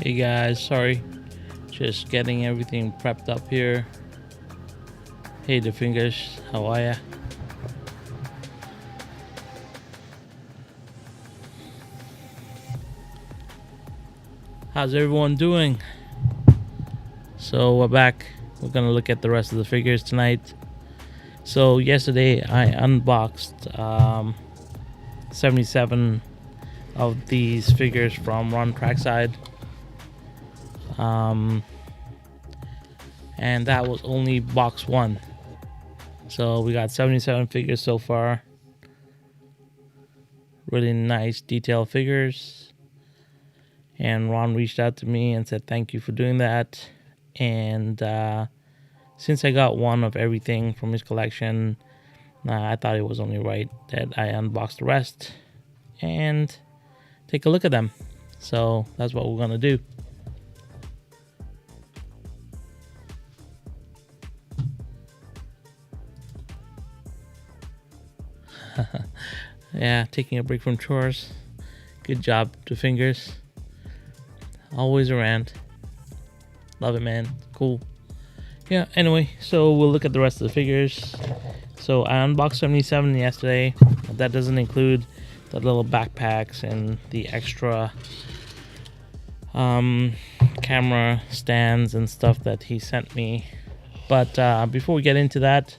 Hey guys, sorry, just getting everything prepped up here. Hey the fingers, how are ya? How's everyone doing? So we're back. We're gonna look at the rest of the figures tonight. So yesterday I unboxed 77 of these figures from Trackside. And that was only box one. So we got 77 figures so far. Really nice detailed figures. And Ron reached out to me and said thank you for doing that. And since I got one of everything from his collection, I thought it was only right that I unbox the rest and take a look at them. So that's what we're gonna do. Yeah, taking a break from chores. Good job to fingers. Always around. Love it, man. Cool. Yeah, anyway, so we'll look at the rest of the figures. So I unboxed 77 yesterday. That doesn't include the little backpacks and the extra camera stands and stuff that he sent me. But before we get into that,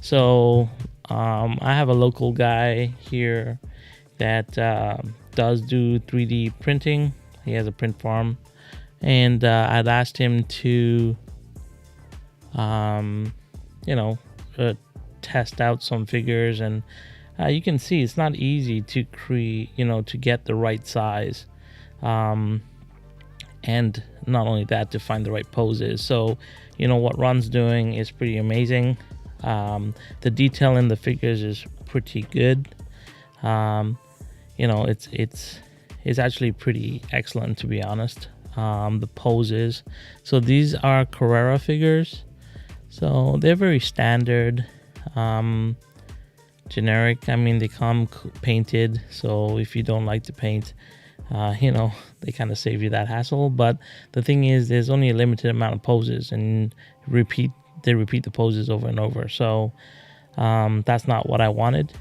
so I have a local guy here that does do 3D printing. He has a print farm, and I'd asked him to, test out some figures, and you can see it's not easy to create, to get the right size, and not only that, to find the right poses. So, what Ron's doing is pretty amazing. The detail in the figures is pretty good. It's actually pretty excellent, to be honest. The poses. So these are Carrera figures. So they're very standard, generic. I mean, they come painted. So if you don't like to paint, they kind of save you that hassle. But the thing is, there's only a limited amount of poses, and they repeat the poses over and over. So that's not what I wanted.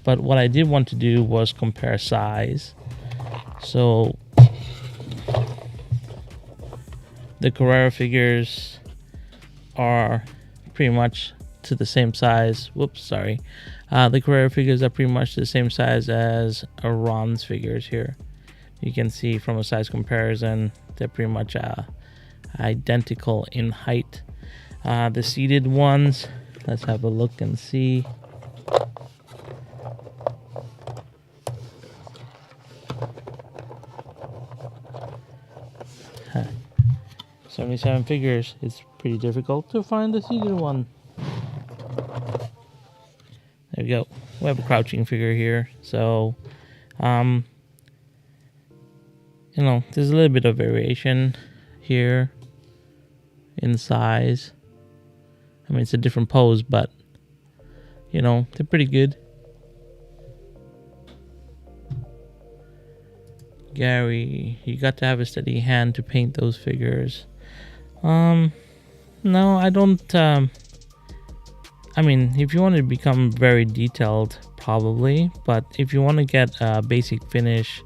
But what I did want to do was compare size. So the Carrera figures are pretty much to the same size. The Carrera figures are pretty much the same size as Ron's figures here. You can see from a size comparison, they're pretty much identical in height. The seated ones, let's have a look and see. 77 figures. It's pretty difficult to find the seated one. There we go. We have a crouching figure here. So, there's a little bit of variation here in size. I mean, it's a different pose, but, they're pretty good. Gary, you got to have a steady hand to paint those figures. No, I don't. I mean, if you want to become very detailed, probably. But if you want to get a basic finish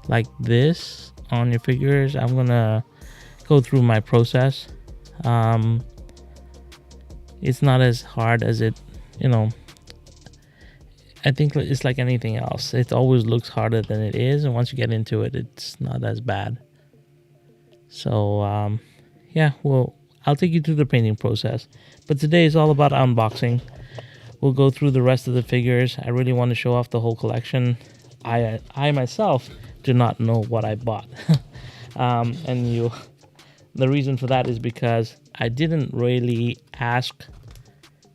like this on your figures, I'm gonna go through my process. It's not as hard as it, I think it's like anything else. It always looks harder than it is, and once you get into it, it's not as bad. So yeah, well, I'll take you through the painting process. But today is all about unboxing. We'll go through the rest of the figures. I really want to show off the whole collection. I myself do not know what I bought. And the reason for that is because I didn't really ask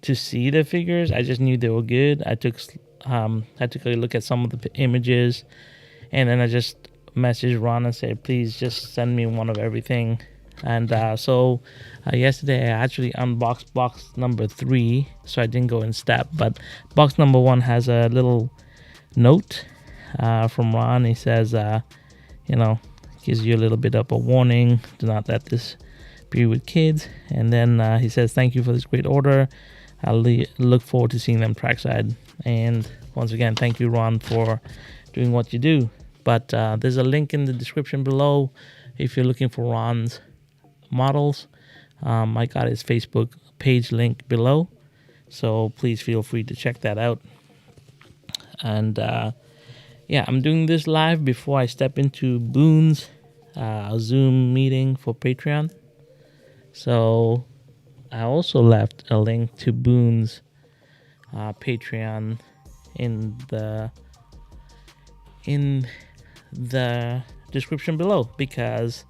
to see the figures. I just knew they were good. I took a look at some of the images, and then I just messaged Ron and said, please just send me one of everything. And so yesterday I actually unboxed box number 3, so I didn't go in step. But box number 1 has a little note from Ron. He says, gives you a little bit of a warning, do not let this be with kids. And then he says, thank you for this great order. I'll look forward to seeing them trackside. And once again, thank you, Ron, for doing what you do. But there's a link in the description below if you're looking for Ron's models. I got his Facebook page link below, so please feel free to check that out. And yeah, I'm doing this live before I step into Boone's Zoom meeting for Patreon. So I also left a link to Boone's Patreon in the description below, because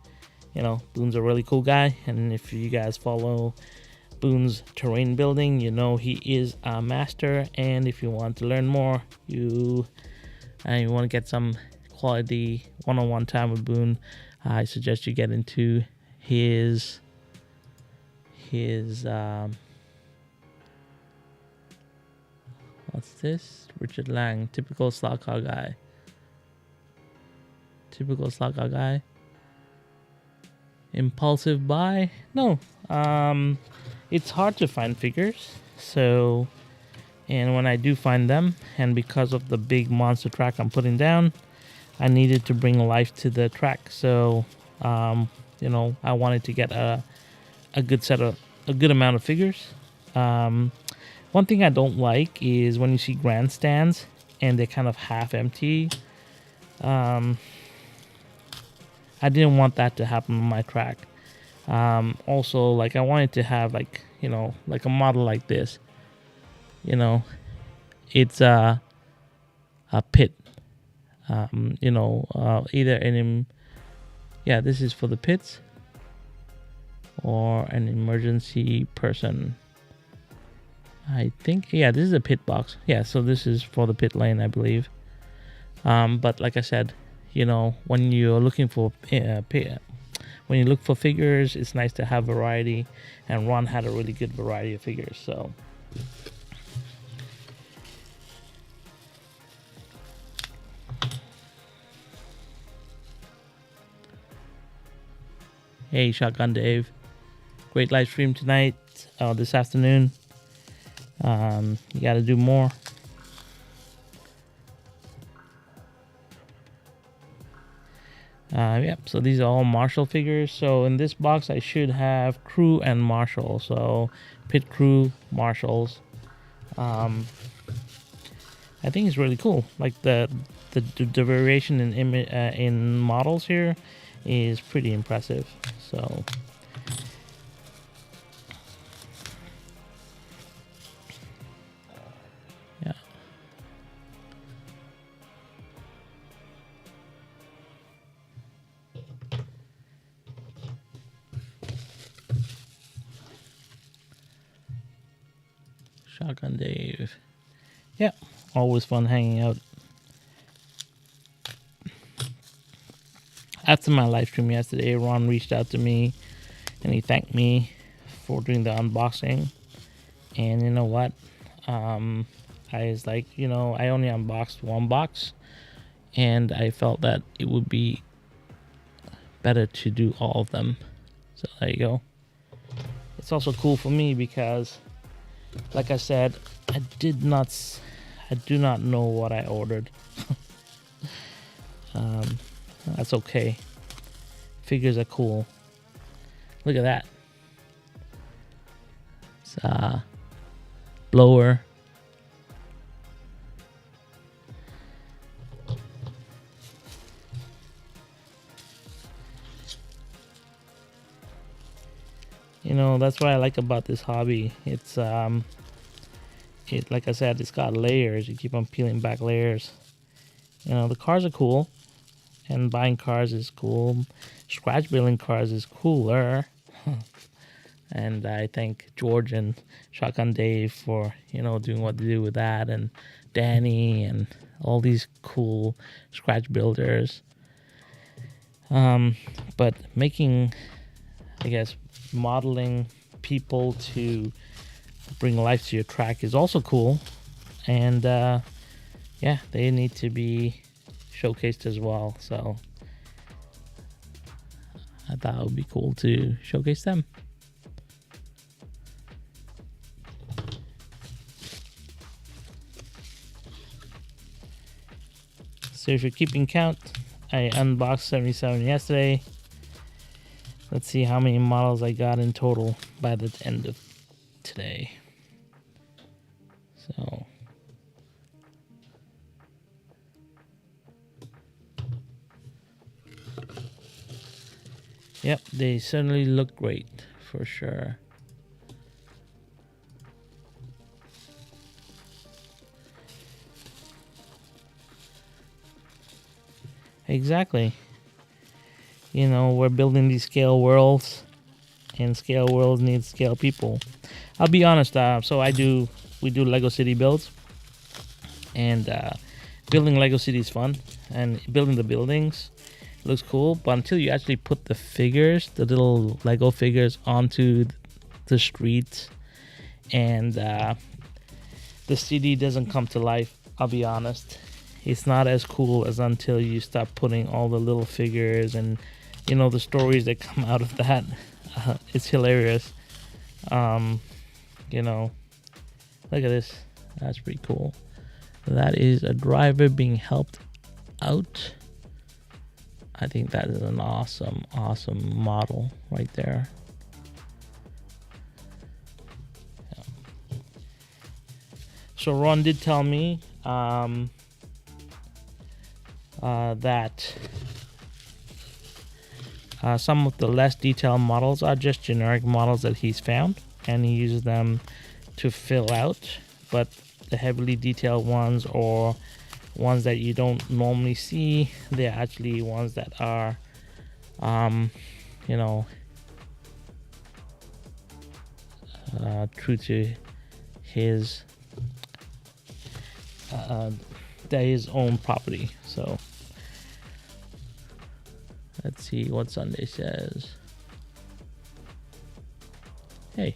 Boone's a really cool guy, and if you guys follow Boone's terrain building, he is a master. And if you want to learn more, you want to get some quality one-on-one time with Boone, I suggest you get into his what's this? Richard Lang, typical slot car guy. Impulsive buy? No. It's hard to find figures. So, and when I do find them, and because of the big monster track I'm putting down, I needed to bring life to the track. So, I wanted to get a good amount of figures. One thing I don't like is when you see grandstands and they're kind of half empty. I didn't want that to happen on my track. Also, like, I wanted to have like a model like this. It's a pit. Either this is for the pits or an emergency person. I think, this is a pit box. Yeah, so this is for the pit lane, I believe. But like I said, when you're looking for when you look for figures, it's nice to have variety, and Ron had a really good variety of figures. So hey, Shotgun Dave, great live stream tonight, this afternoon. You got to do more. So these are all Marshall figures. So in this box, I should have crew and Marshall. So pit crew, Marshalls. I think it's really cool. Like the variation in models here is pretty impressive. So yeah. Shotgun Dave. Yeah, always fun hanging out. After my live stream yesterday, Ron reached out to me and he thanked me for doing the unboxing. And you know what? I was like, I only unboxed one box, and I felt that it would be better to do all of them. So there you go. It's also cool for me because, like I said, I do not know what I ordered. That's okay. Figures are cool. Look at that. It's blower. That's what I like about this hobby. It's like I said, it's got layers. You keep on peeling back layers. The cars are cool, and buying cars is cool. Scratch building cars is cooler. And I thank George and Shotgun Dave for doing what they do with that, and Danny and all these cool scratch builders. But making, I guess, modeling people to bring life to your track is also cool, and yeah, they need to be showcased as well. So I thought it would be cool to showcase them. So if you're keeping count, I unboxed 77 yesterday. Let's see how many models I got in total by the end of today. So yep, they certainly look great for sure. Exactly. We're building these scale worlds, and scale worlds need scale people. I'll be honest. We do Lego City builds, and building Lego City is fun, and building the buildings looks cool. But until you actually put the figures, the little Lego figures, onto the streets, and the city doesn't come to life, I'll be honest. It's not as cool as until you start putting all the little figures and the stories that come out of that. It's hilarious. Look at this. That's pretty cool. That is a driver being helped out. I think that is an awesome model right there. Yeah. So Ron did tell me that some of the less detailed models are just generic models that he's found, and he uses them to fill out. But the heavily detailed ones, or ones that you don't normally see, they're actually ones that are true to his own property. So let's see what Sunday says. Hey.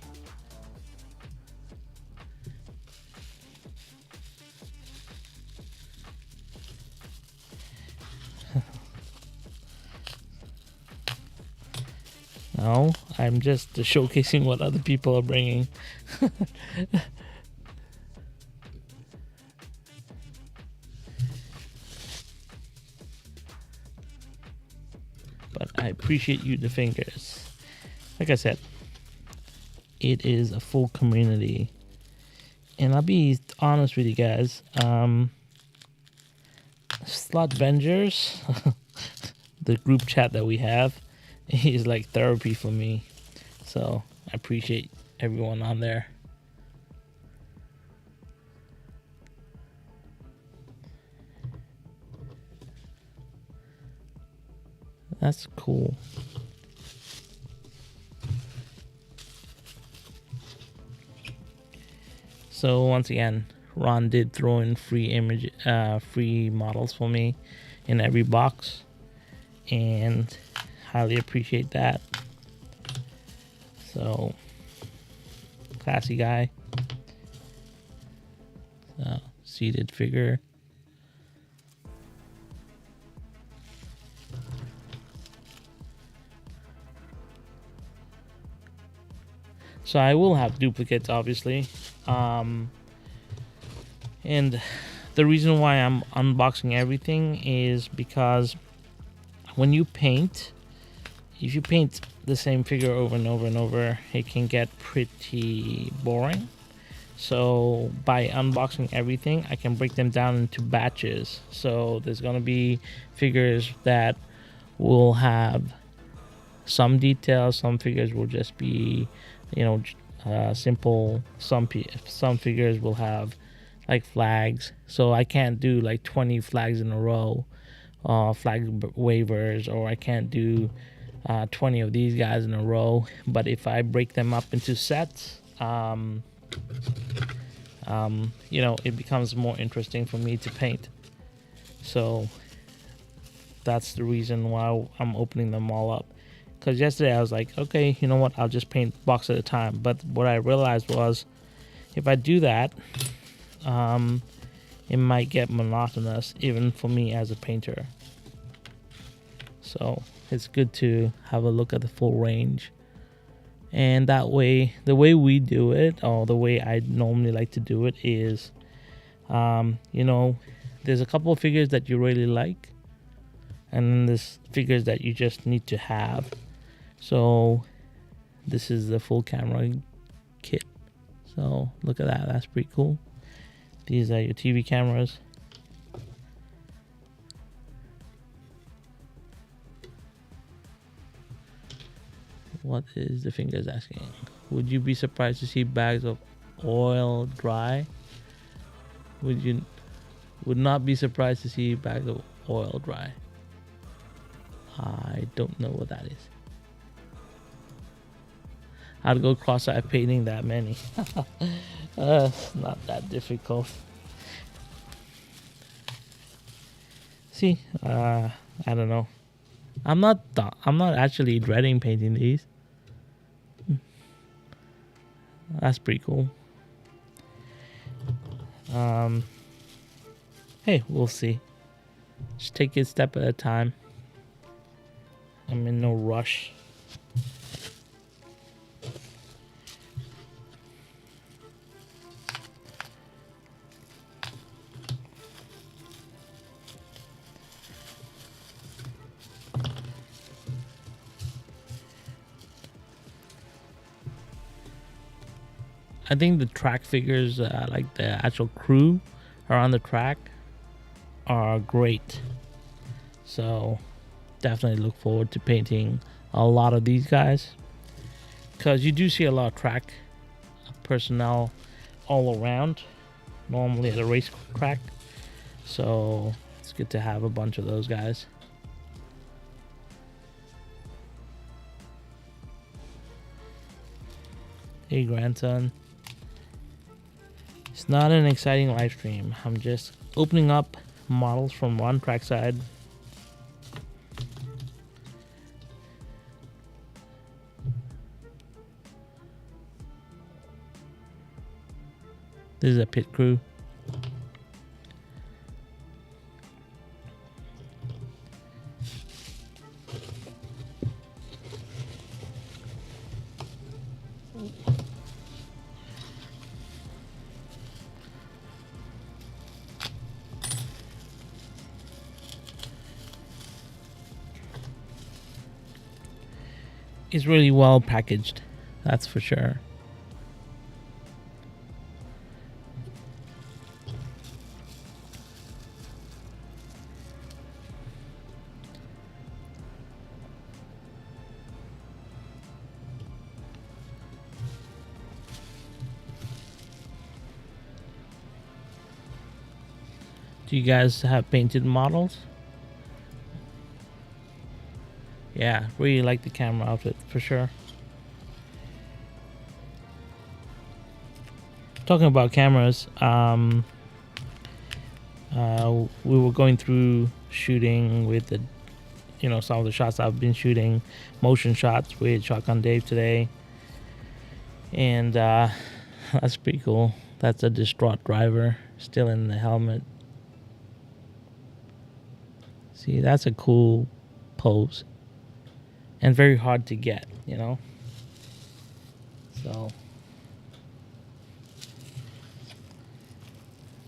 No, I'm just showcasing what other people are bringing. But I appreciate you, the fingers. Like I said, it is a full community. And I'll be honest with you guys. Slot Vengers, the group chat that we have, is like therapy for me. So I appreciate everyone on there. That's cool. So once again, Ron did throw in free models for me in every box, and highly appreciate that. So classy guy. Seated figure. So I will have duplicates, obviously. And the reason why I'm unboxing everything is because when you paint, if you paint the same figure over and over and over, it can get pretty boring. So by unboxing everything, I can break them down into batches. So there's going to be figures that will have some details. Some figures will just be, simple. Some figures will have like flags, so I can't do like 20 flags in a row, flag wavers, or I can't do 20 of these guys in a row. But if I break them up into sets, it becomes more interesting for me to paint. So that's the reason why I'm opening them all up. Because yesterday I was like, okay, you know what, I'll just paint box at a time. But what I realized was, if I do that, it might get monotonous even for me as a painter. So it's good to have a look at the full range. And that way, the way we do it, or the way I normally like to do it, is, there's a couple of figures that you really like, and then there's figures that you just need to have. So this is the full camera kit. So look at that, that's pretty cool. These are your TV cameras. What is the fingers asking? Would you be surprised to see bags of oil dry? Would not be surprised to see bags of oil dry? I don't know what that is. I'd go cross-eye painting that many. It's not that difficult. See, I don't know. I'm not actually dreading painting these. That's pretty cool. Hey, we'll see. Just take it step at a time. I'm in no rush. I think the track figures, like the actual crew around the track, are great. So definitely look forward to painting a lot of these guys, because you do see a lot of track personnel all around, normally at a race track. So it's good to have a bunch of those guys. Hey, grandson. It's not an exciting live stream. I'm just opening up models from one Trackside. This is a pit crew. It's really well packaged, that's for sure. Do you guys have painted models? Yeah, really like the camera outfit for sure. Talking about cameras, we were going through shooting with the, some of the shots I've been shooting, motion shots with Shotgun Dave today, and that's pretty cool. That's a distraught driver still in the helmet. See, that's a cool pose. And very hard to get, So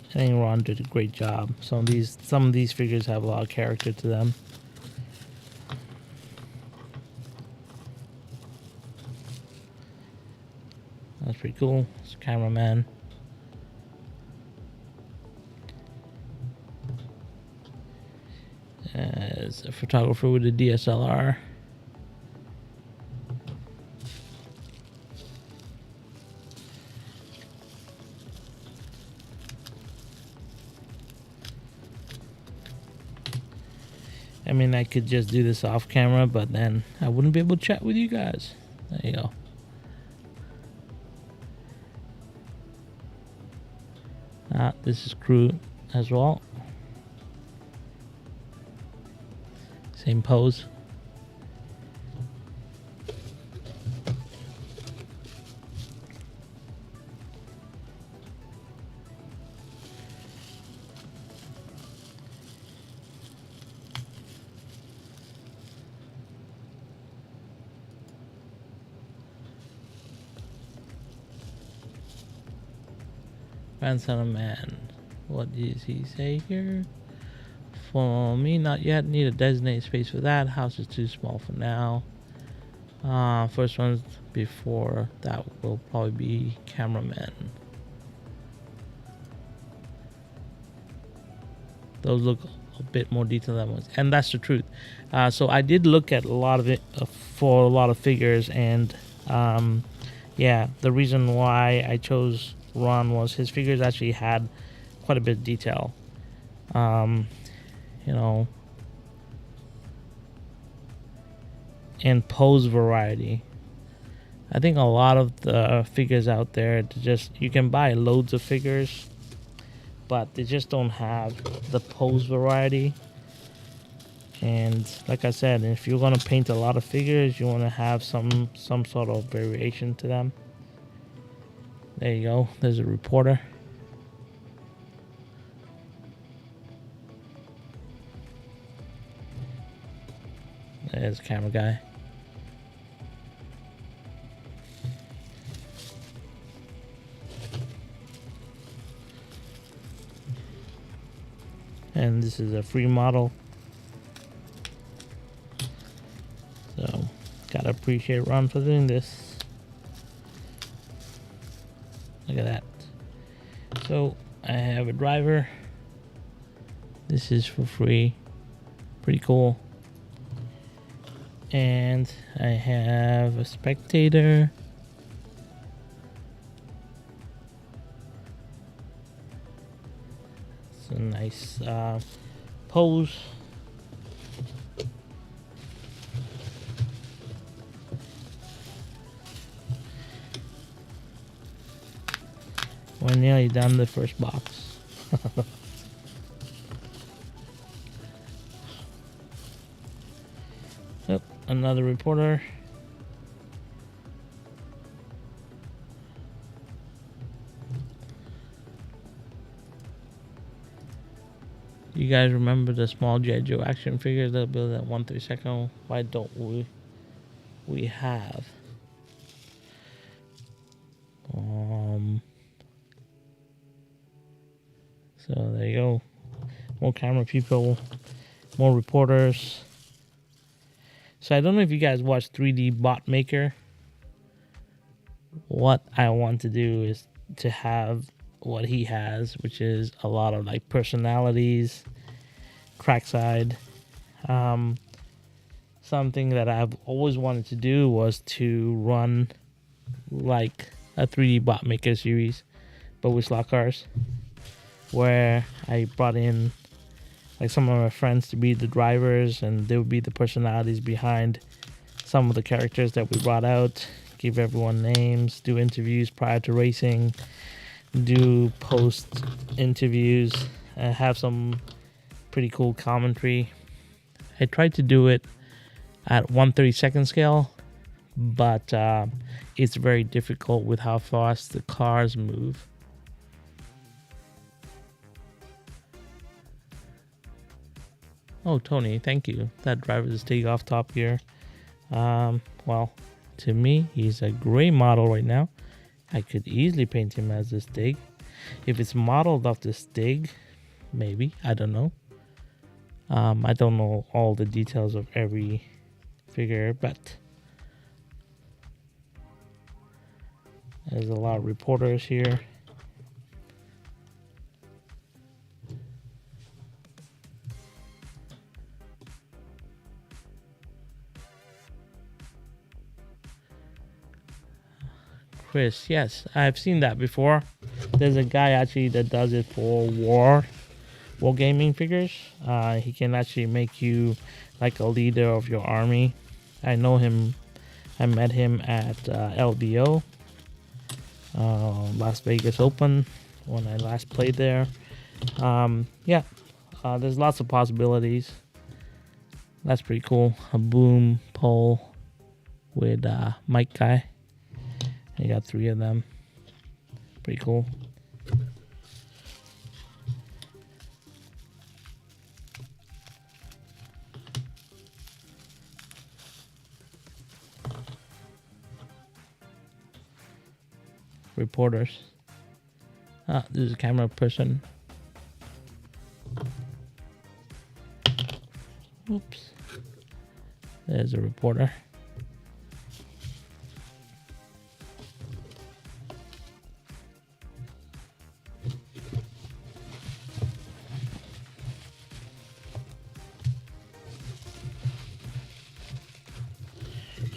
I think Ron did a great job. Some of these figures have a lot of character to them. That's pretty cool. It's a cameraman. It's a photographer with a DSLR. I mean, I could just do this off camera, but then I wouldn't be able to chat with you guys. There you go. This is crew as well. Same pose. Grandson of man. What does he say here? For me, not yet. Need a designated space for that. House is too small for now. First ones before that will probably be cameraman. Those look a bit more detailed than ones, and that's the truth. So I did look at a lot of it for a lot of figures, and yeah, the reason why I chose Ron was his figures actually had quite a bit of detail. You know, and pose variety. I think a lot of the figures out there, just you can buy loads of figures, but they just don't have the pose variety. And like I said, if you're gonna paint a lot of figures, you want to have some sort of variation to them. There you go. There's a reporter. There's a camera guy. And this is a free model. So, gotta appreciate Ron for doing this. Look at that. So, I have a driver. This is for free. Pretty cool. And I have a spectator. It's a nice pose. We're nearly done the first box. Oh, another reporter. You guys remember the small G.I. Joe action figures that build at 1/32? Why don't we have? So there you go. More camera people, more reporters. So I don't know if you guys watch 3D Bot Maker. What I want to do is to have what he has, which is a lot of like personalities, Trackside. Something that I've always wanted to do was to run like a 3D Bot Maker series, but with slot cars, where I brought in like some of my friends to be the drivers, and they would be the personalities behind some of the characters that we brought out, give everyone names, do interviews prior to racing, do post interviews, have some pretty cool commentary. I tried to do it at 1/32 scale, but it's very difficult with how fast the cars move. Oh, Tony, thank you. That driver is taking off top here. Well, to me, he's a gray model right now. I could easily paint him as a Stig. If it's modeled off the Stig, maybe. I don't know. I don't know all the details of every figure, but there's a lot of reporters here. Chris, yes, I've seen that before. There's a guy actually that does it for War wargaming figures. He can actually make you like a leader of your army. I know him. I met him at LBO, Las Vegas Open, when I last played there. Yeah, there's lots of possibilities. That's pretty cool. A boom pole with mic guy. You got 3 of them. Pretty cool. Reporters. This is a camera person. Oops. There's a reporter.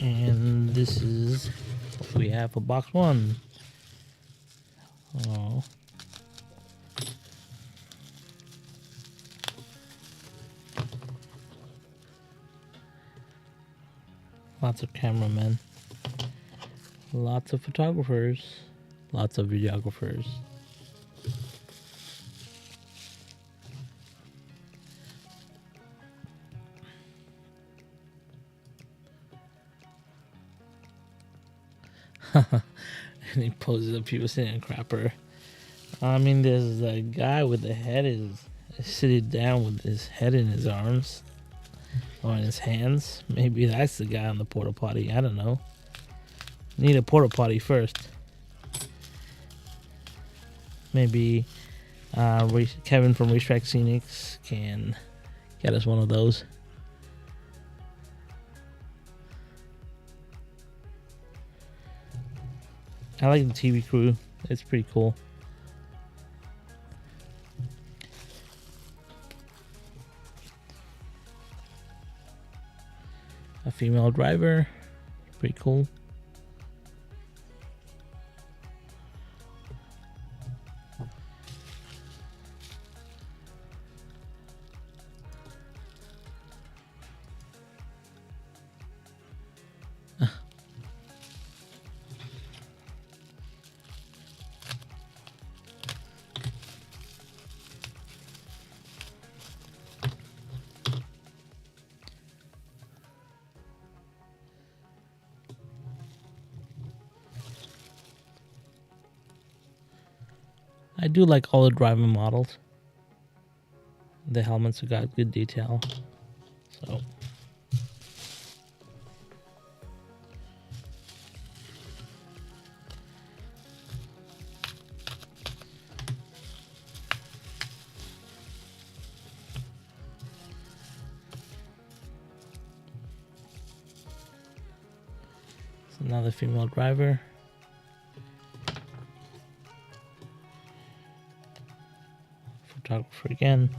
And this is what we have for box 1. Oh. Lots of cameramen, lots of photographers, lots of videographers. And he poses up, people sitting in crapper. I mean, there's a guy with the head is sitting down with his head in his arms or in his hands. Maybe that's the guy on the porta potty. I don't know. Need a porta potty first. Maybe Kevin from Racetrack Scenics can get us one of those. I like the TV crew. It's pretty cool. A female driver. Pretty cool. I do like all the driver models. The helmets have got good detail. So it's another female driver. Photographer again.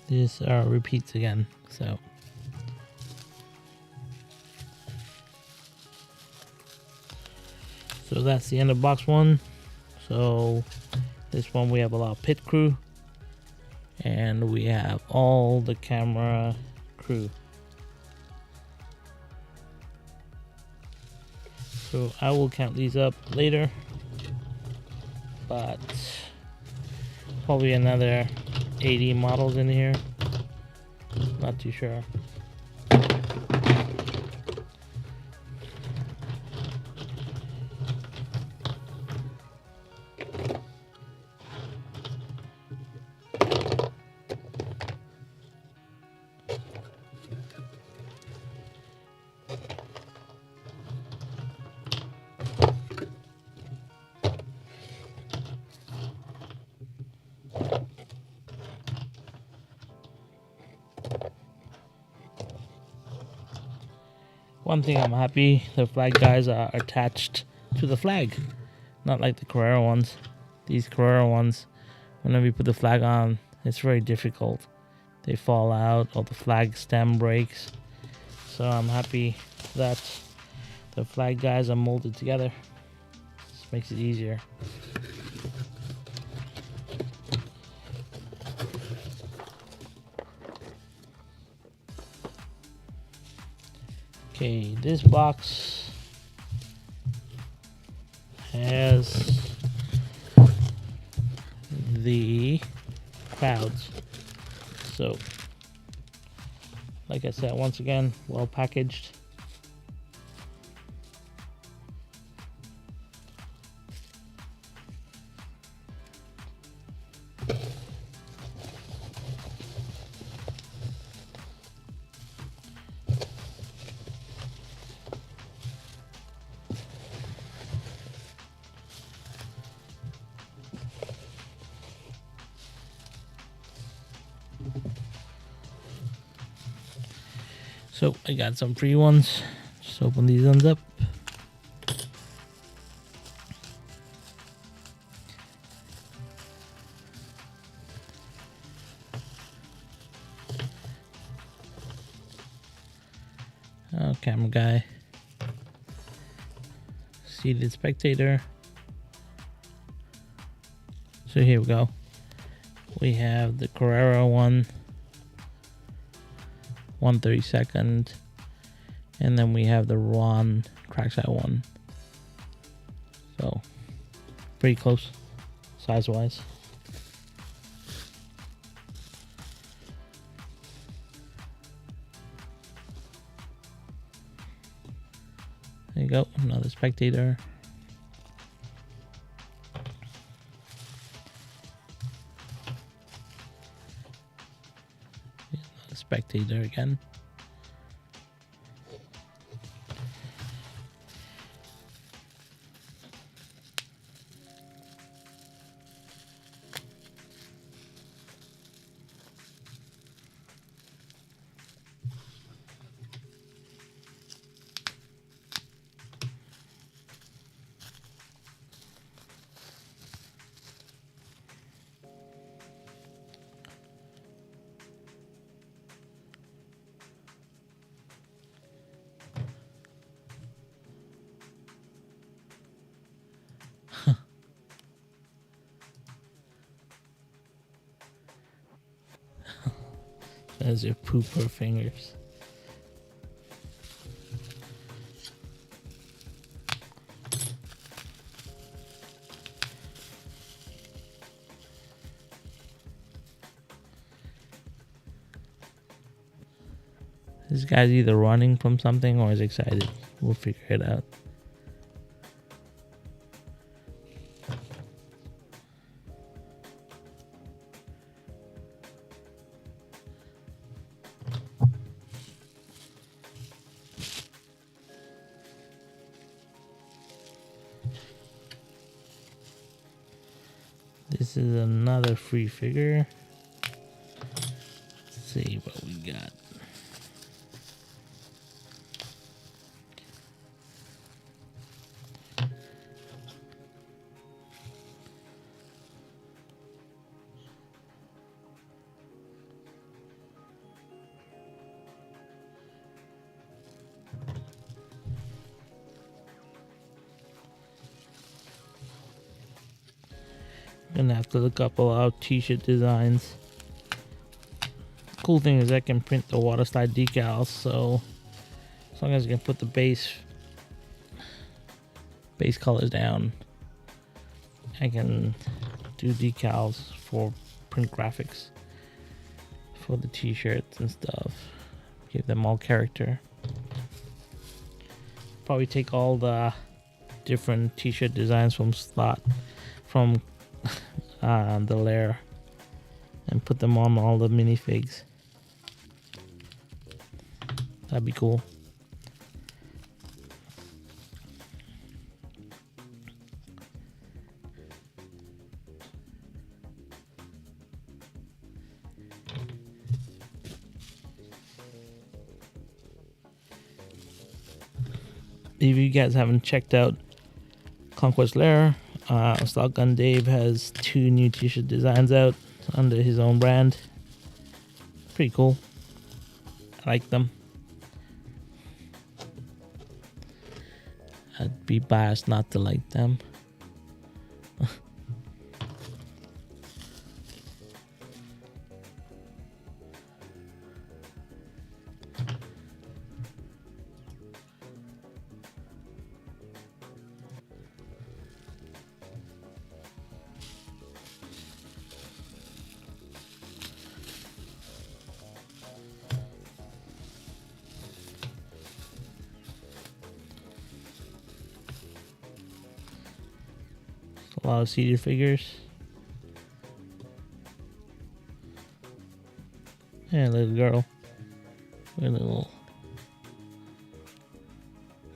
These are repeats again, so that's the end of box 1. So this one we have a lot of pit crew, and we have all the camera crew. So I will count these up later, but probably another 80 models in here. Not too sure. One thing I'm happy, the flag guys are attached to the flag, not like the Carrera ones. These Carrera ones, whenever you put the flag on, it's very difficult. They fall out or the flag stem breaks. So I'm happy that the flag guys are molded together. This makes it easier. Okay, this box has the crowds. So, like I said, once again, well packaged. So I got some free ones. Just open these ones up. Oh, camera guy. Seated spectator. So here we go. We have the Carrera one, 1/32, and then we have the Ron Trackside one. So pretty close size wise. There you go, another spectator. Another spectator again. There's your pooper fingers. This guy's either running from something or is excited. We'll figure it out. This is another free figure. Let's see what we got. Gonna have to look up a lot of t-shirt designs. Cool thing is I can print the water slide decals, so as long as I can put the base colors down, I can do decals for print graphics for the t-shirts and stuff. Give them all character. Probably take all the different t-shirt designs from the layer and put them on all the minifigs. That'd be cool. If you guys haven't checked out Conquest Lair, Shotgun Dave has 2 new t-shirt designs out under his own brand. Pretty cool. I like them. I'd be biased not to like them. lot of seated figures. And little girl with little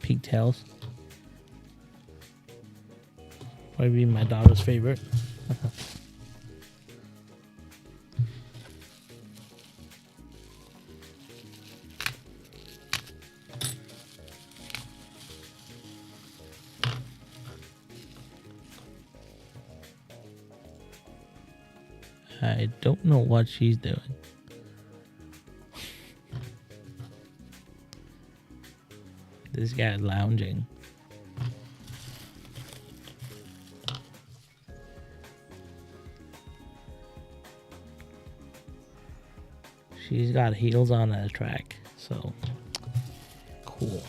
pigtails. Probably my daughter's favorite. I don't know what she's doing. This guy's lounging. She's got heels on at a track, so cool.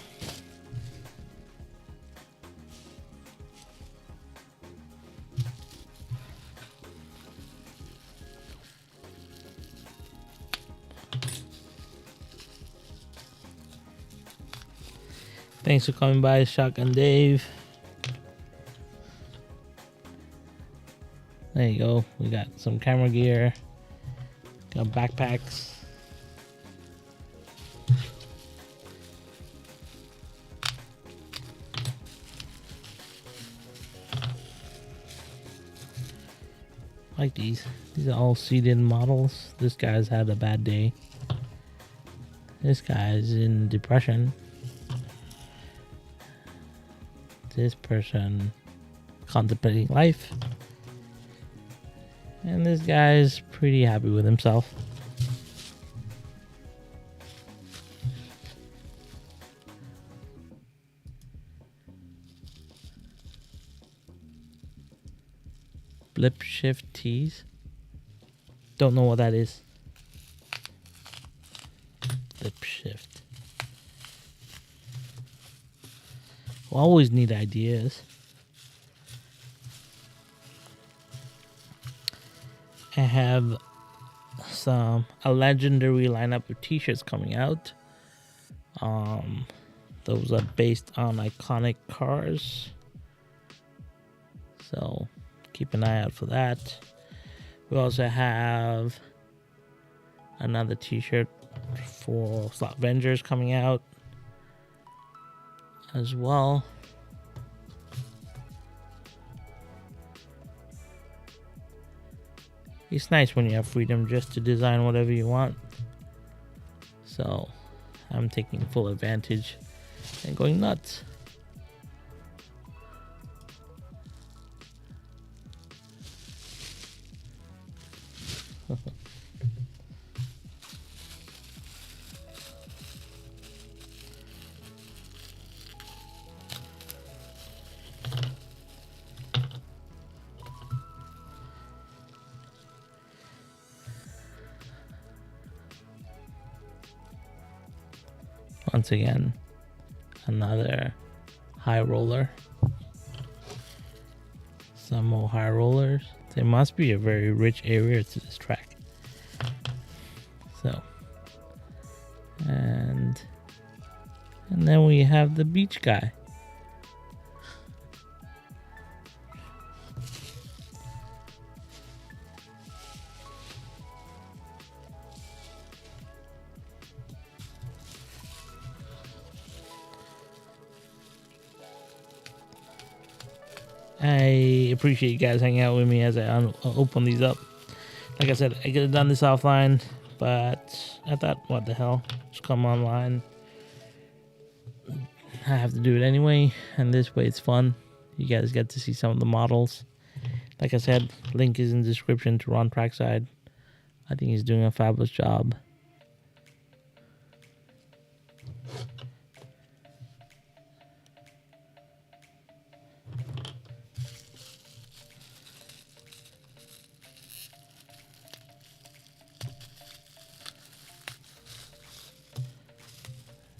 Thanks for coming by, Shotgun Dave. There you go. We got some camera gear. Got backpacks. Like these. These are all seated models. This guy's had a bad day. This guy's in depression. This person contemplating life. And this guy's pretty happy with himself. Blip shift T's. Don't know what that is. Blip shift. We'll always need ideas. I have a legendary lineup of t-shirts coming out. Those are based on iconic cars. So keep an eye out for that. We also have another t-shirt for Slot Avengers coming out as well. It's nice when you have freedom just to design whatever you want. So I'm taking full advantage and going nuts. Once again, another high roller. Some more high rollers. There must be a very rich area to this track. So, and then we have the beach guy. I appreciate you guys hanging out with me as I open these up. Like I said, I could have done this offline, but I thought, what the hell, just come online. I have to do it anyway, and this way it's fun. You guys get to see some of the models. Like I said, link is in the description to Ron Trackside. I think he's doing a fabulous job.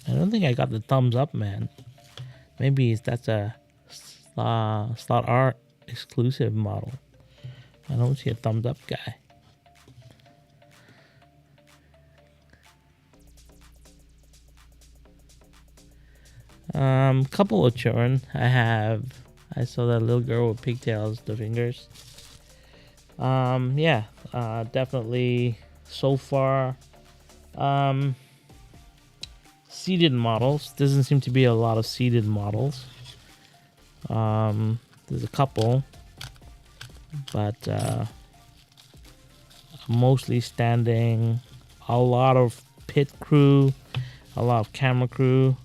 I don't think I got the thumbs up, man. Maybe that's a Slot Art exclusive model. I don't see a thumbs up guy. Couple of children. I have I saw that little girl with pigtails, the fingers. Yeah, definitely so far. Seeded models. Doesn't seem to be a lot of seeded models. There's a couple, but mostly standing. A lot of pit crew, a lot of camera crew.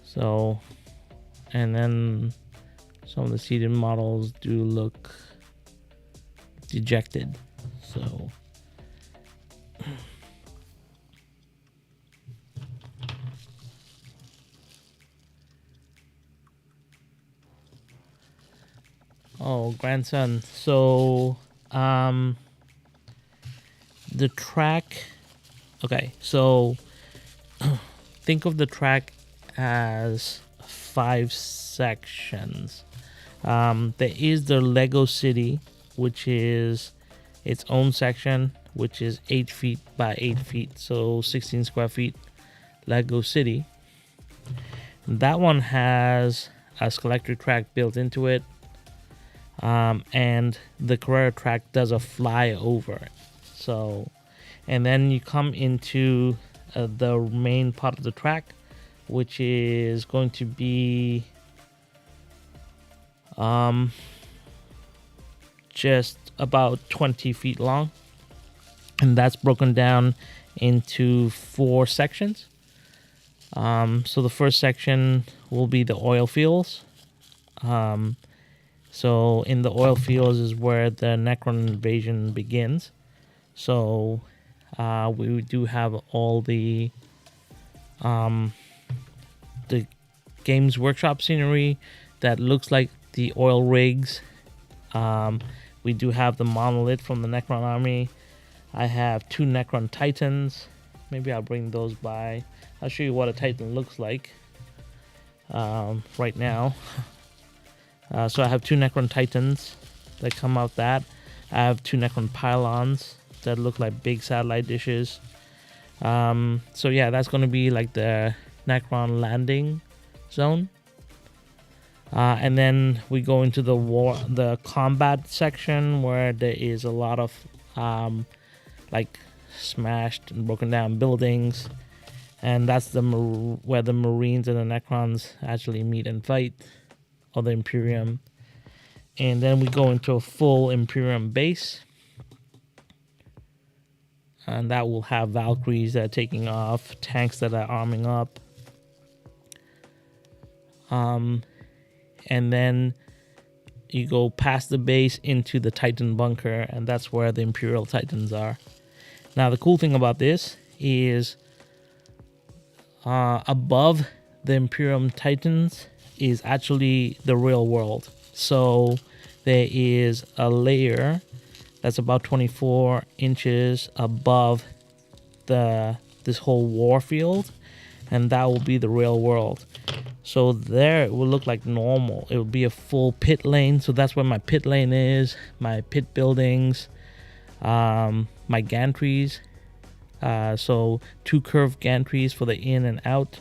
So, and then some of the seated models do look dejected. So, oh, grandson. So, the track. Okay, so think of the track as 5 sections. There is the Lego City, which is its own section, which is 8 feet by 8 feet, so 16 square feet. Lego City. That one has a collector track built into it, and the Carrera track does a flyover. So, and then you come into the main part of the track, which is going to be just about 20 feet long, and that's broken down into 4 sections. So the first section will be the oil fields. So in the oil fields is where the Necron invasion begins. So we do have all the Games Workshop scenery that looks like the oil rigs. We do have the monolith from the Necron army. I have 2 Necron Titans. Maybe I'll bring those by. I'll show you what a Titan looks like right now. So I have 2 Necron Titans that come out that. I have 2 Necron Pylons that look like big satellite dishes. So yeah, that's going to be like the Necron landing zone. And then we go into the combat section where there is a lot of like smashed and broken down buildings, and that's where the Marines and the Necrons actually meet and fight, or the Imperium. And then we go into a full Imperium base, and that will have Valkyries that are taking off, tanks that are arming up. And then you go past the base into the Titan bunker, and that's where the Imperial Titans are. Now, the cool thing about this is above the Imperium Titans is actually the real world. So there is a layer that's about 24 inches above this whole war field, and that will be the real world. So there it will look like normal. It will be a full pit lane. So that's where my pit lane is, my pit buildings, my gantries. So 2 curved gantries for the in and out.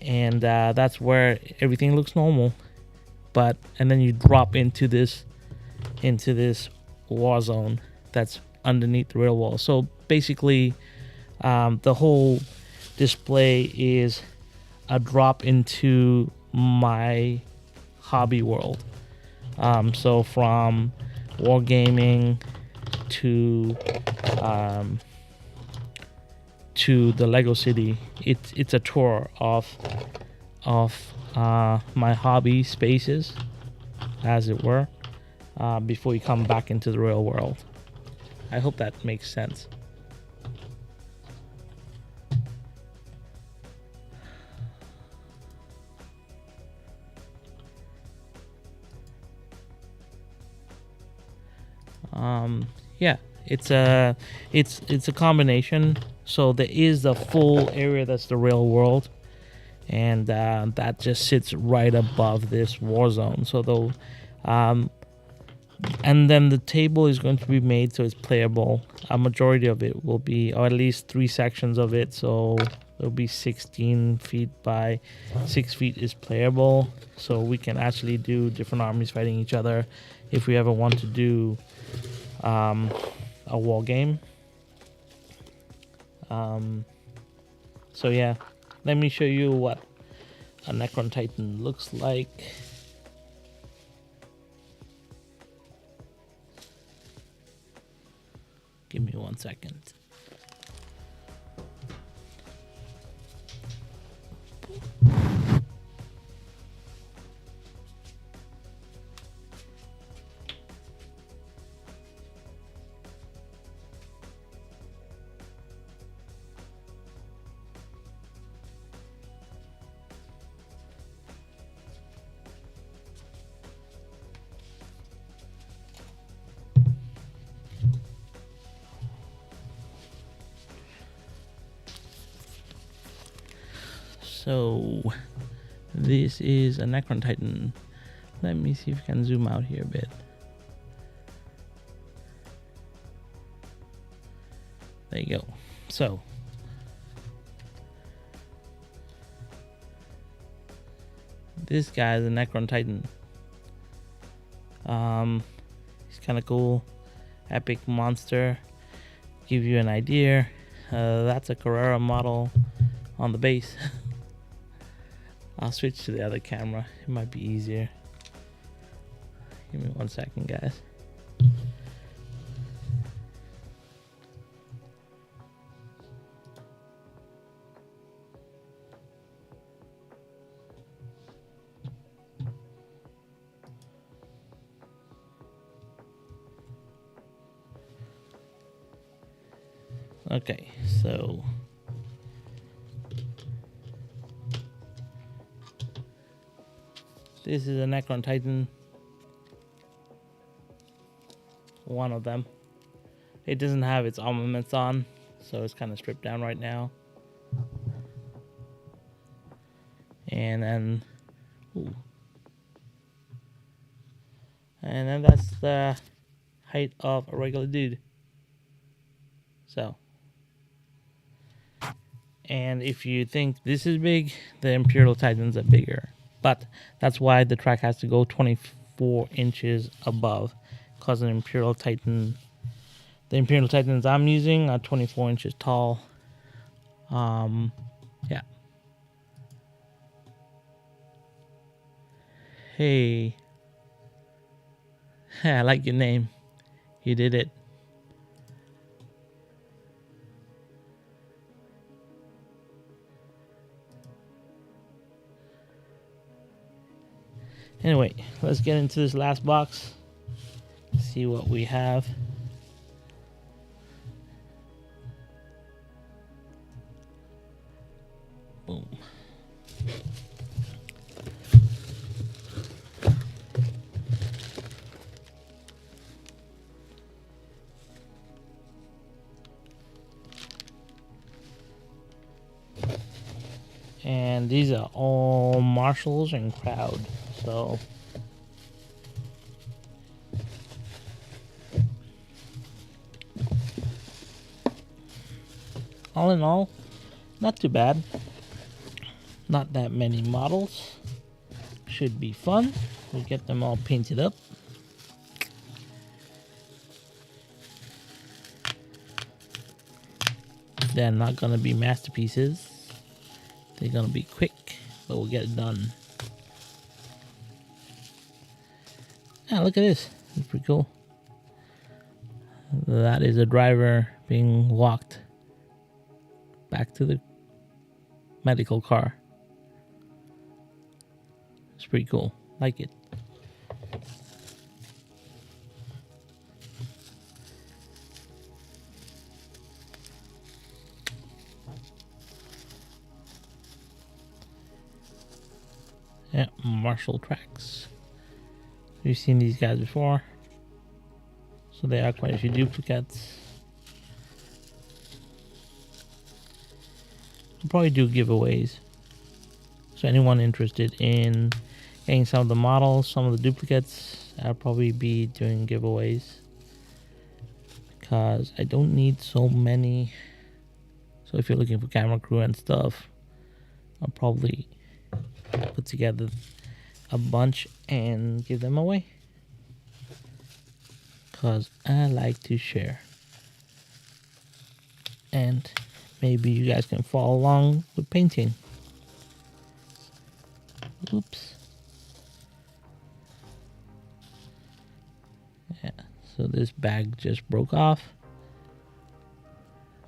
And that's where everything looks normal. And then you drop into this war zone that's underneath the rail wall. So basically, the whole display is a drop into my hobby world. So from wargaming to the Lego City, it's a tour of my hobby spaces, as it were, before you come back into the real world. I hope that makes sense. Yeah, it's a combination. So there is the full area that's the real world, and that just sits right above this war zone. So and then the table is going to be made so it's playable. A majority of it will be, or at least 3 sections of it. So It'll be 16 feet by 6 feet is playable, so we can actually do different armies fighting each other if we ever want to do a war game. So yeah, let me show you what a Necron Titan looks like. Give me 1 second. So this is a Necron Titan. Let me see if I can zoom out here a bit. There you go. So this guy is a Necron Titan. He's kind of cool. Epic monster. Give you an idea. That's a Carrera model on the base. I'll switch to the other camera. It might be easier. Give me 1 second, guys. Okay, so this is a Necron Titan. One of them. It doesn't have its armaments on, so it's kind of stripped down right now. And then, and then that's the height of a regular dude. So, and if you think this is big, the Imperial Titans are bigger. But that's why the track has to go 24 inches above, because the Imperial Titans I'm using are 24 inches tall. Yeah. Hey, I like your name. You did it. Anyway, let's get into this last box. See what we have. Boom. And these are all marshals and crowd. So all in all, not too bad. Not that many models. Should be fun. We'll get them all painted up. They're not gonna be masterpieces. They're gonna be quick, but we'll get it done. Yeah, look at this. It's pretty cool. That is a driver being walked back to the medical car. It's pretty cool. Like it. Yeah, Marshall Tracks. You've seen these guys before. So there are quite a few duplicates. I'll probably do giveaways. So anyone interested in getting some of the models, some of the duplicates, I'll probably be doing giveaways. Because I don't need so many So if you're looking for camera crew and stuff, I'll probably put together a bunch and give them away, because I like to share. And maybe you guys can follow along with painting. Oops. Yeah, so this bag just broke off,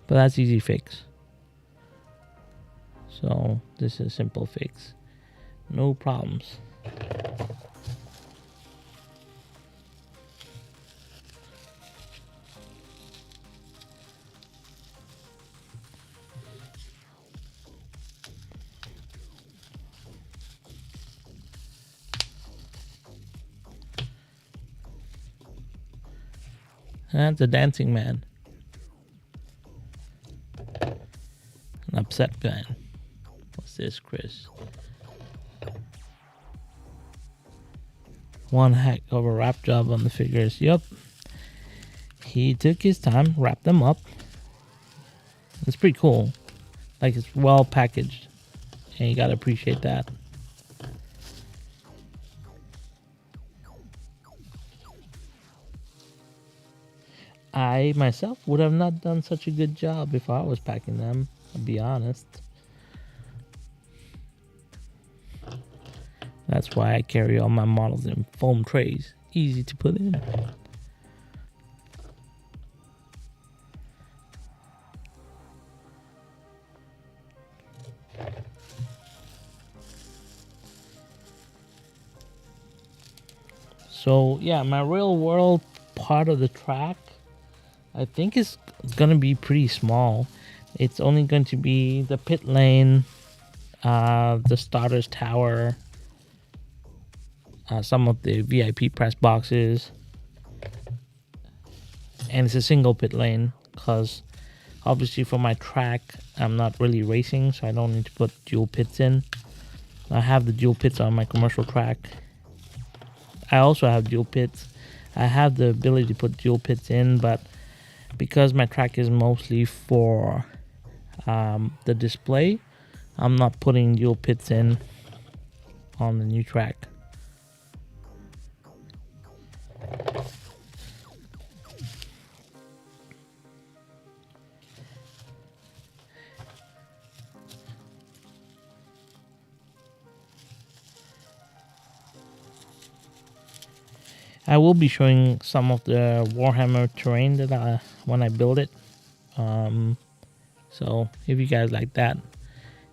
but that's easy fix. So this is a simple fix, no problems. That's a dancing man. An upset man. What's this, Chris? One heck of a wrap job on the figures. Yup. He took his time, wrapped them up. It's pretty cool. Like, it's well packaged. And you gotta appreciate that. I myself would have not done such a good job if I was packing them, I'll be honest. That's why I carry all my models in foam trays. Easy to put in. So yeah, my real world part of the track, I think is going to be pretty small. It's only going to be the pit lane, the starter's tower, some of the VIP press boxes, and it's a single pit lane because obviously for my track I'm not really racing, so I don't need to put dual pits in. I have the dual pits on my commercial track. I also have dual pits. I have the ability to put dual pits in, but because my track is mostly for the display, I'm not putting dual pits in on the new track. I will be showing some of the Warhammer terrain that when I build it. So if you guys like that,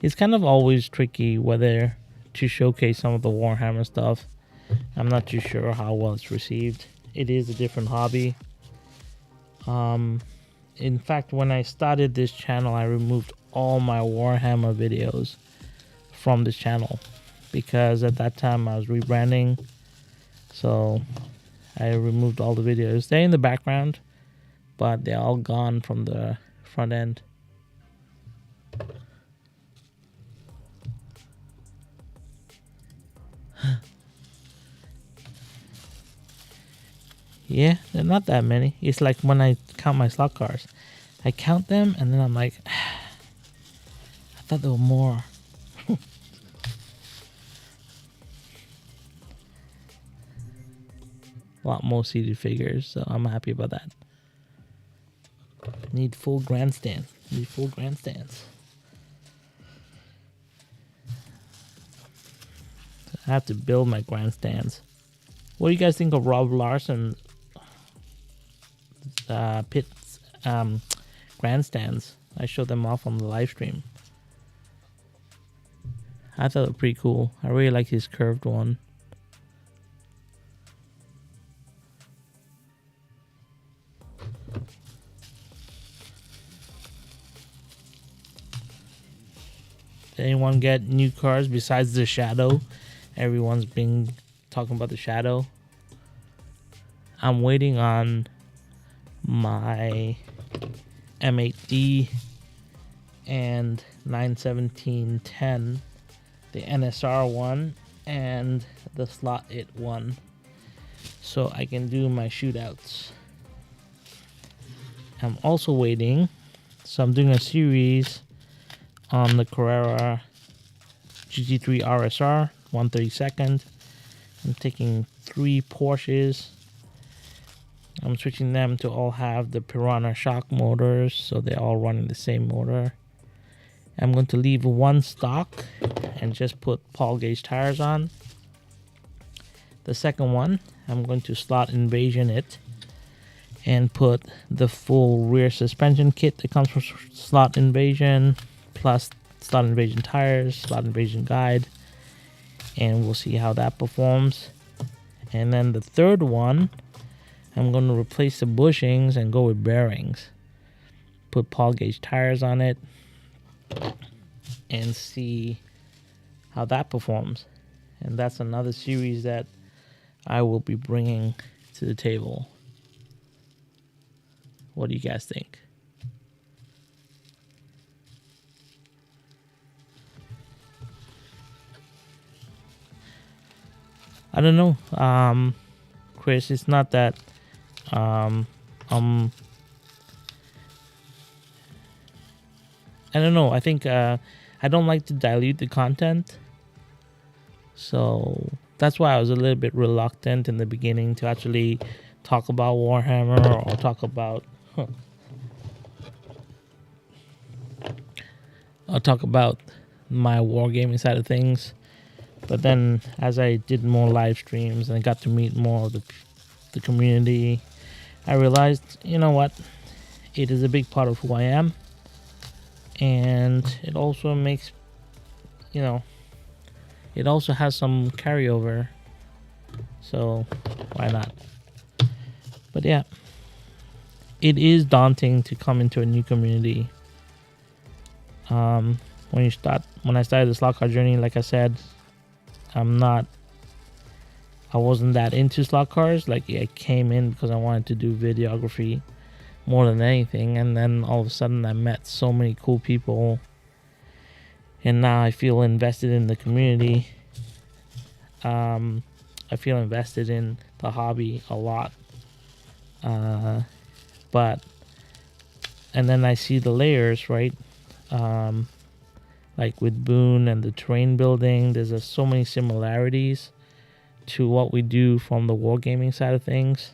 it's kind of always tricky whether to showcase some of the Warhammer stuff. I'm not too sure how well it's received. It is a different hobby. In fact, when I started this channel, I removed all my Warhammer videos from this channel because at that time I was rebranding. So I removed all the videos. They're in the background, but they're all gone from the front end. Yeah, they're not that many. It's like when I count my slot cars. I count them and then I'm like, I thought there were more. A lot more seated figures, so I'm happy about that. Need full grandstand. Need full grandstands. I have to build my grandstands. What do you guys think of Rob Larson pits grandstands? I showed them off on the live stream. I thought it was pretty cool. I really like his curved one. Did anyone get new cars besides the Shadow? Everyone's been talking about the Shadow. I'm waiting on my M8D and 91710, the NSR one, and the Slot It one, so I can do my shootouts. I'm also waiting. So I'm doing a series on the Carrera GT3 RSR 132nd. I'm taking 3 Porsches. I'm switching them to all have the Piranha shock motors, so they're all running the same motor. I'm going to leave one stock and just put Paul gauge tires on. The second one, I'm going to slot invasion it and put the full rear suspension kit that comes from slot invasion, plus slot invasion tires, slot invasion guide, and we'll see how that performs. And then the third one, I'm going to replace the bushings and go with bearings. Put Paul gauge tires on it and see how that performs. And that's another series that I will be bringing to the table. What do you guys think? I don't know, Chris. It's not that I don't know. I think I don't like to dilute the content, so that's why I was a little bit reluctant in the beginning to actually talk about Warhammer or talk about my wargaming side of things. But then as I did more live streams and I got to meet more of the community, I realized, you know what, it is a big part of who I am, and it also makes, it also has some carryover, so why not? But yeah, it is daunting to come into a new community. When I started the slot car journey, like I said, I wasn't that into slot cars. Like, I came in because I wanted to do videography more than anything, and then all of a sudden I met so many cool people, and now I feel invested in the community. I feel invested in the hobby a lot. And then I see the layers, right? Like with Boone and the terrain building, there's so many similarities to what we do from the wargaming side of things.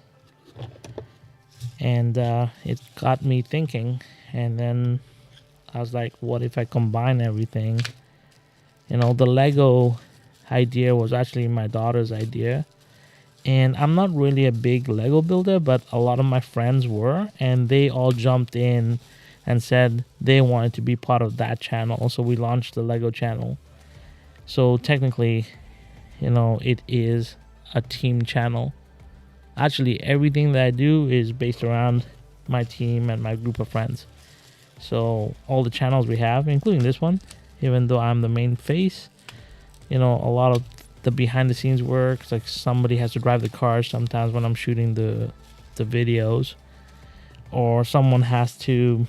And it got me thinking, and then I was like, what if I combine everything? The Lego idea was actually my daughter's idea, and I'm not really a big Lego builder, but a lot of my friends were, and they all jumped in and said they wanted to be part of that channel. So we launched the Lego channel. So technically, it is a team channel. Actually, everything that I do is based around my team and my group of friends. So all the channels we have, including this one, even though I'm the main face, a lot of the behind the scenes work, like somebody has to drive the cars sometimes when I'm shooting the videos, or someone has to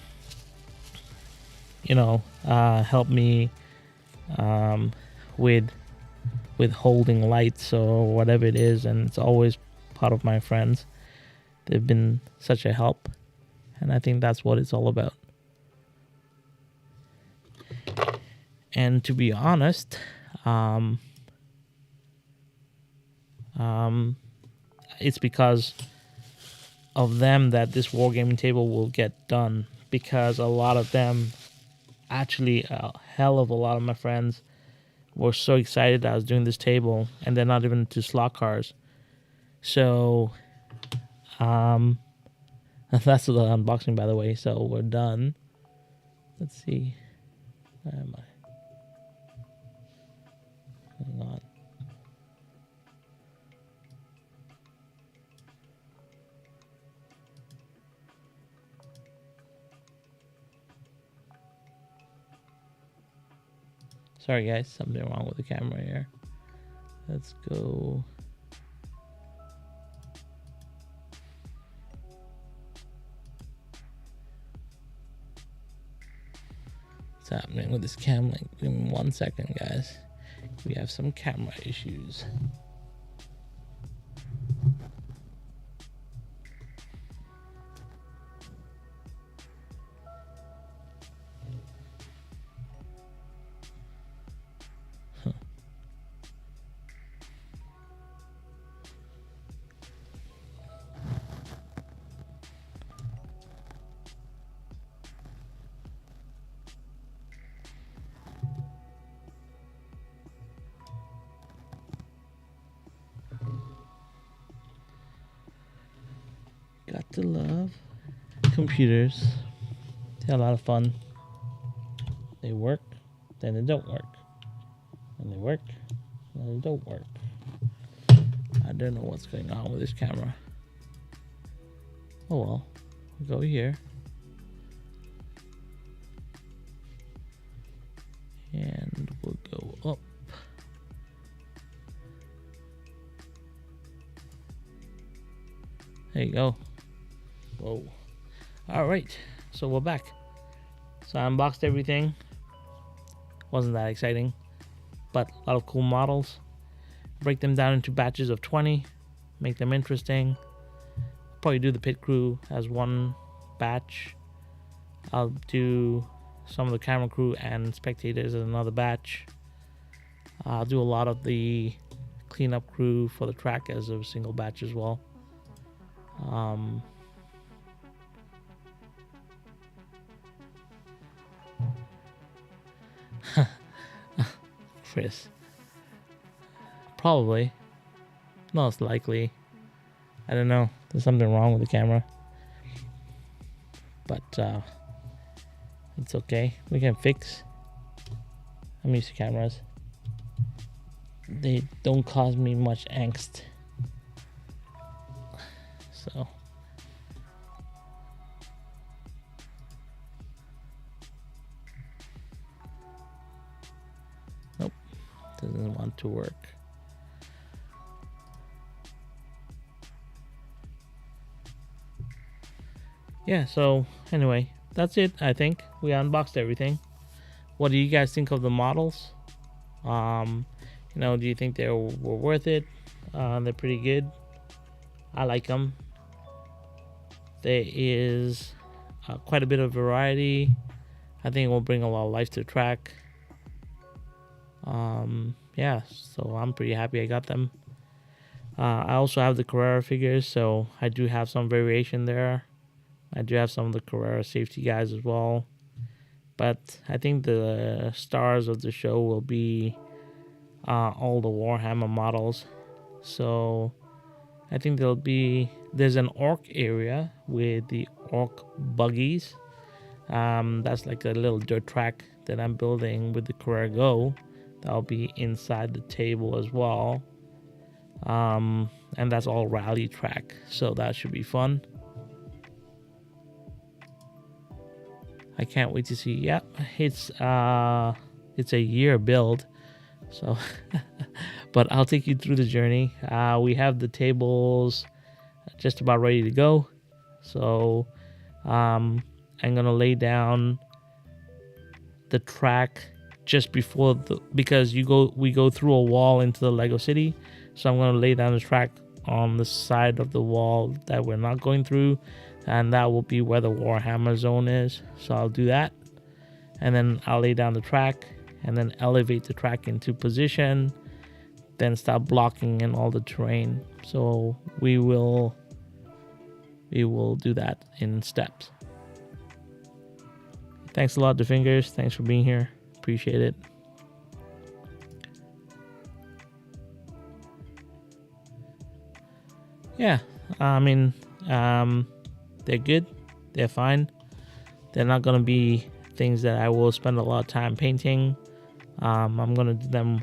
help me with holding lights or whatever it is, and it's always part of my friends. They've been such a help, and I think that's what it's all about. And to be honest, it's because of them that this wargaming table will get done, because a lot of them, actually a hell of a lot of my friends, were so excited that I was doing this table, and they're not even into slot cars. So that's the unboxing, by the way. So we're done. Let's see, where am I? Hang on. Sorry guys, something wrong with the camera here. Let's go. What's happening with this camera? Give me 1 second, guys. We have some camera issues. to love computers. They're a lot of fun. They work, then they don't work. And they work, then they don't work. I don't know what's going on with this camera. Oh well, we'll go here. And we'll go up. There you go. Whoa. Alright, so we're back. So I unboxed everything. Wasn't that exciting, but a lot of cool models. Break them down into batches of 20, make them interesting. Probably do the pit crew as one batch. I'll do some of the camera crew and spectators as another batch. I'll do a lot of the cleanup crew for the track as a single batch as well. Chris. Probably. Most likely. I don't know. There's something wrong with the camera. But it's okay. We can fix. I'm used to cameras. They don't cause me much angst. So nope, doesn't want to work. Yeah, so anyway, that's it. I think we unboxed everything. What do you guys think of the models? You know, do you think they were worth it? They're pretty good. I like them. There is quite a bit of variety. I think it will bring a lot of life to the track. Yeah, so I'm pretty happy I got them. I also have the Carrera figures, so I do have some variation there. I do have some of the Carrera safety guys as well. But I think the stars of the show will be all the Warhammer models. So I think there's an orc area with the orc buggies. That's like a little dirt track that I'm building with the Carrera Go. That'll be inside the table as well. And that's all rally track, so that should be fun. I can't wait to see. Yeah, it's a year build, so but I'll take you through the journey. We have the tables just about ready to go, so I'm gonna lay down the track just before because we go through a wall into the Lego City, so I'm gonna lay down the track on the side of the wall that we're not going through, and that will be where the Warhammer zone is. So I'll do that, and then I'll lay down the track and then elevate the track into position, then start blocking in all the terrain. So we will do that in steps. Thanks a lot to Fingers. Thanks for being here. Appreciate it. Yeah, I mean, they're good. They're fine. They're not going to be things that I will spend a lot of time painting. I'm going to do them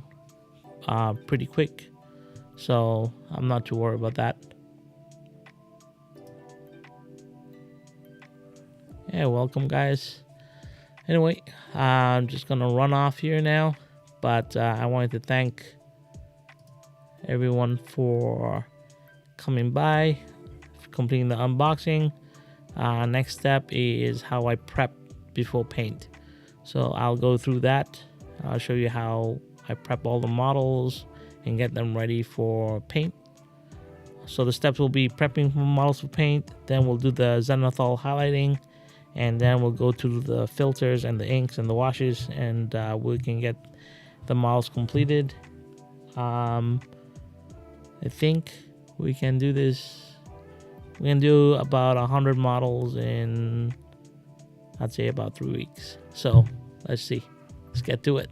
pretty quick, so I'm not too worried about that. Yeah, welcome guys. Anyway, I'm just going to run off here now, but I wanted to thank everyone for coming by, completing the unboxing. Next step is how I prep before paint. So I'll go through that. I'll show you how I prep all the models and get them ready for paint. So the steps will be prepping models for paint, then we'll do the zenithal highlighting, and then we'll go to the filters and the inks and the washes, and we can get the models completed. I think we can do this. We can do about 100 models in, I'd say, about 3 weeks. So let's see. Let's get to it.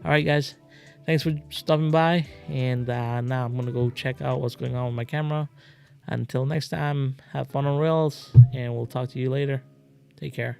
All right, guys. Thanks for stopping by. And now I'm going to go check out what's going on with my camera. Until next time, have fun on rails, and we'll talk to you later. Take care.